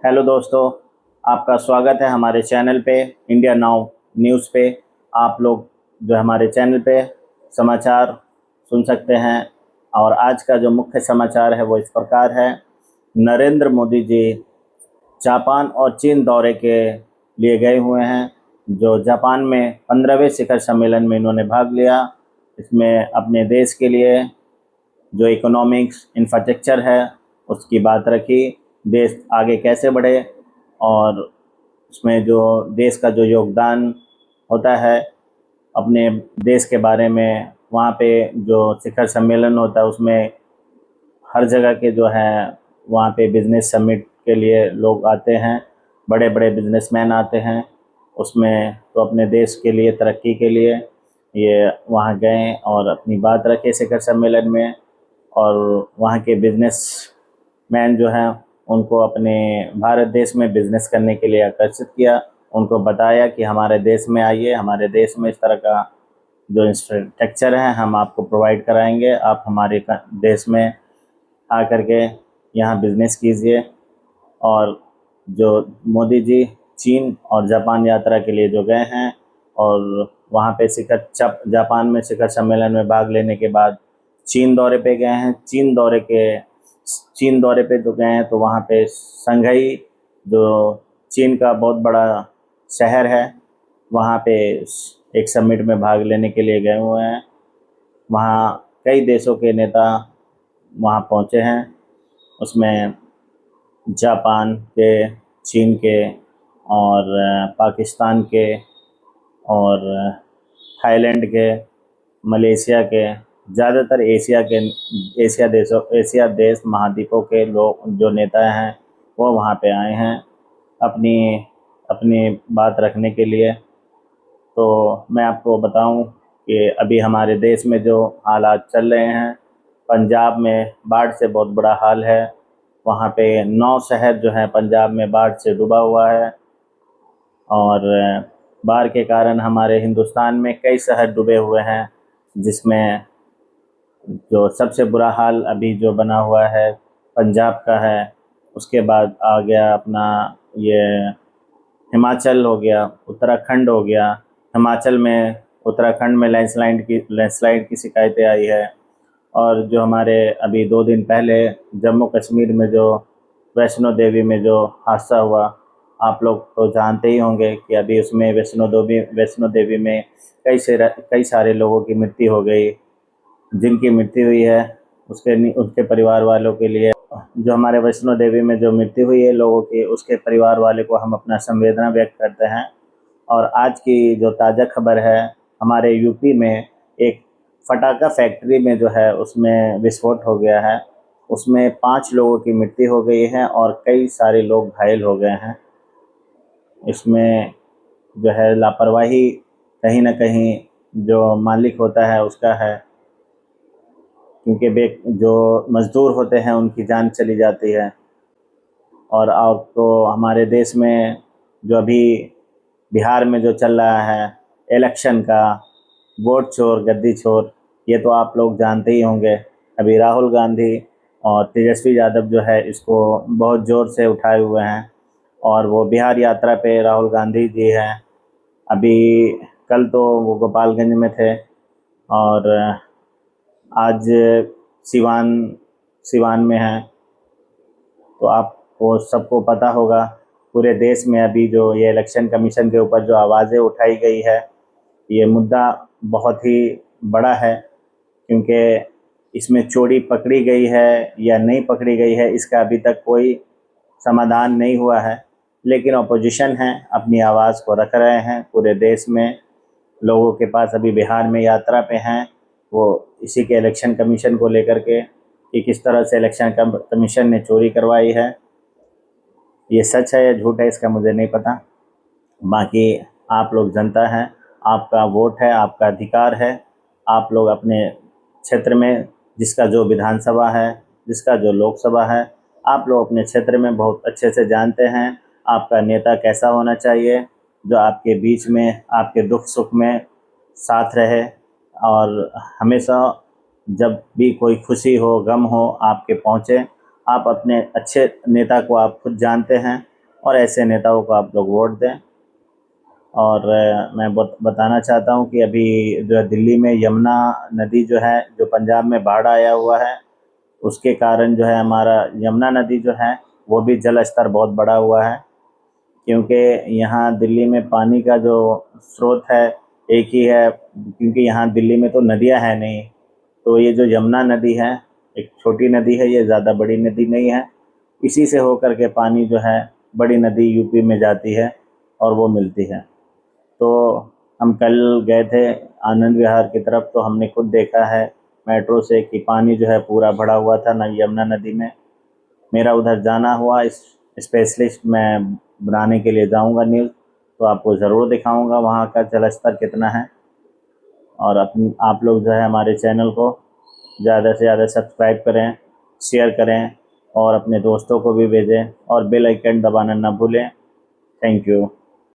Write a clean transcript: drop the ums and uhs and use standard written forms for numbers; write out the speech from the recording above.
Hello दोस्तों, आपका स्वागत है हमारे चैनल पे इंडिया नाउ न्यूज़ पे। आप लोग जो हमारे चैनल पे समाचार सुन सकते हैं। और आज का जो मुख्य समाचार है वो इस प्रकार है। नरेंद्र मोदी जी जापान और चीन दौरे के लिए गए हुए हैं। जो जापान में 15वें शिखर सम्मेलन में इन्होंने भाग लिया। इसमें अपने देश के लिए जो इकोनॉमिक्स इंफ्रास्ट्रक्चर है उसकी बात रखी। देश आगे कैसे बढ़े और उसमें जो देश का जो योगदान होता है अपने देश के बारे में, वहाँ पे जो शिखर सम्मेलन होता है उसमें हर जगह के जो है वहाँ पे बिजनेस समिट के लिए लोग आते हैं। बड़े बड़े बिजनेसमैन आते हैं उसमें, तो अपने देश के लिए तरक्की के लिए ये वहाँ गए और अपनी बात रखे शिखर सम्मेलन में। और वहाँ के बिजनेस मैन जो हैं उनको अपने भारत देश में बिजनेस करने के लिए आकर्षित किया। उनको बताया कि हमारे देश में आइए, हमारे देश में इस तरह का जो इंफ्रास्ट्रक्चर है हम आपको प्रोवाइड कराएंगे, आप हमारे देश में आकर के यहाँ बिजनेस कीजिए। और जो मोदी जी चीन और जापान यात्रा के लिए जो गए हैं और वहाँ पे जापान में शिखर सम्मेलन में भाग लेने के बाद चीन दौरे पे गए हैं। चीन दौरे पे जो गए हैं तो वहाँ पे संघई जो चीन का बहुत बड़ा शहर है वहाँ पे एक समिट में भाग लेने के लिए गए हुए हैं। वहाँ कई देशों के नेता वहाँ पहुँचे हैं। उसमें जापान के, चीन के और पाकिस्तान के और थाईलैंड के, मलेशिया के, ज़्यादातर एशिया देश महाद्वीपों के लोग जो नेता हैं वो वहाँ पे आए हैं अपनी अपनी बात रखने के लिए। तो मैं आपको बताऊं कि अभी हमारे देश में जो हालात चल रहे हैं, पंजाब में बाढ़ से बहुत बुरा हाल है। वहाँ पे 9 शहर जो हैं पंजाब में बाढ़ से डूबा हुआ है। और बाढ़ के कारण हमारे हिंदुस्तान में कई शहर डूबे हुए हैं, जिसमें जो सबसे बुरा हाल अभी जो बना हुआ है पंजाब का है। उसके बाद आ गया अपना ये हिमाचल हो गया, उत्तराखंड हो गया। उत्तराखंड में लैंडस्लाइड की शिकायतें आई है। और जो हमारे अभी 2 दिन पहले जम्मू कश्मीर में जो वैष्णो देवी में जो हादसा हुआ, आप लोग तो जानते ही होंगे कि अभी उसमें वैष्णो देवी में कई सारे लोगों की मृत्यु हो गई। जिनकी मृत्यु हुई है उसके परिवार वालों के लिए, जो हमारे वैष्णो देवी में जो मृत्यु हुई है लोगों की, उसके परिवार वाले को हम अपना संवेदना व्यक्त करते हैं। और आज की जो ताज़ा खबर है, हमारे यूपी में एक फटाका फैक्ट्री में जो है उसमें विस्फोट हो गया है। उसमें 5 लोगों की मृत्यु हो गई है और कई सारे लोग घायल हो गए हैं। इसमें जो है लापरवाही कहीं ना कहीं जो मालिक होता है उसका है, क्योंकि जो मज़दूर होते हैं उनकी जान चली जाती है। और आपको हमारे देश में जो अभी बिहार में जो चल रहा है इलेक्शन का, वोट चोर गद्दी चोर, ये तो आप लोग जानते ही होंगे। अभी राहुल गांधी और तेजस्वी यादव जो है इसको बहुत ज़ोर से उठाए हुए हैं। और वो बिहार यात्रा पे राहुल गांधी जी हैं। अभी कल तो वो गोपालगंज में थे और आज सिवान सिवान में हैं। तो आपको सबको पता होगा पूरे देश में अभी जो ये इलेक्शन कमीशन के ऊपर जो आवाज़ें उठाई गई है, ये मुद्दा बहुत ही बड़ा है। क्योंकि इसमें चोरी पकड़ी गई है या नहीं पकड़ी गई है इसका अभी तक कोई समाधान नहीं हुआ है। लेकिन अपोजिशन है अपनी आवाज़ को रख रहे हैं पूरे देश में। लोगों के पास अभी बिहार में यात्रा पे हैं वो इसी के इलेक्शन कमीशन को लेकर के, कि किस तरह से इलेक्शन कमीशन ने चोरी करवाई है। ये सच है या झूठ है इसका मुझे नहीं पता। बाकी आप लोग जनता हैं, आपका वोट है, आपका अधिकार है। आप लोग अपने क्षेत्र में जिसका जो विधानसभा है, जिसका जो लोकसभा है, आप लोग अपने क्षेत्र में बहुत अच्छे से जानते हैं आपका नेता कैसा होना चाहिए, जो आपके बीच में आपके दुख सुख में साथ रहे। और हमेशा जब भी कोई खुशी हो, गम हो, आपके पहुँचे। आप अपने अच्छे नेता को आप खुद जानते हैं और ऐसे नेताओं को आप लोग वोट दें। और मैं बताना चाहता हूँ कि अभी जो है दिल्ली में यमुना नदी जो है, जो पंजाब में बाढ़ आया हुआ है, उसके कारण जो है हमारा यमुना नदी जो है वो भी जल स्तर बहुत बढ़ा हुआ है। क्योंकि यहाँ दिल्ली में पानी का जो स्रोत है एक ही है, क्योंकि यहाँ दिल्ली में तो नदियाँ हैं नहीं। तो ये जो यमुना नदी है, एक छोटी नदी है, ये ज़्यादा बड़ी नदी नहीं है। इसी से होकर के पानी जो है बड़ी नदी यूपी में जाती है और वो मिलती है। तो हम कल गए थे आनंद विहार की तरफ, तो हमने खुद देखा है मेट्रो से कि पानी जो है पूरा भरा हुआ था न यमुना नदी में। मेरा उधर जाना हुआ, इस स्पेशलिस्ट मैं बनाने के लिए जाऊंगा न्यूज़, तो आपको ज़रूर दिखाऊंगा वहाँ का जल स्तर कितना है। और अपनी आप लोग जो है हमारे चैनल को ज़्यादा से ज़्यादा सब्सक्राइब करें, शेयर करें और अपने दोस्तों को भी भेजें और बेल आइकन दबाना ना भूलें। Thank you.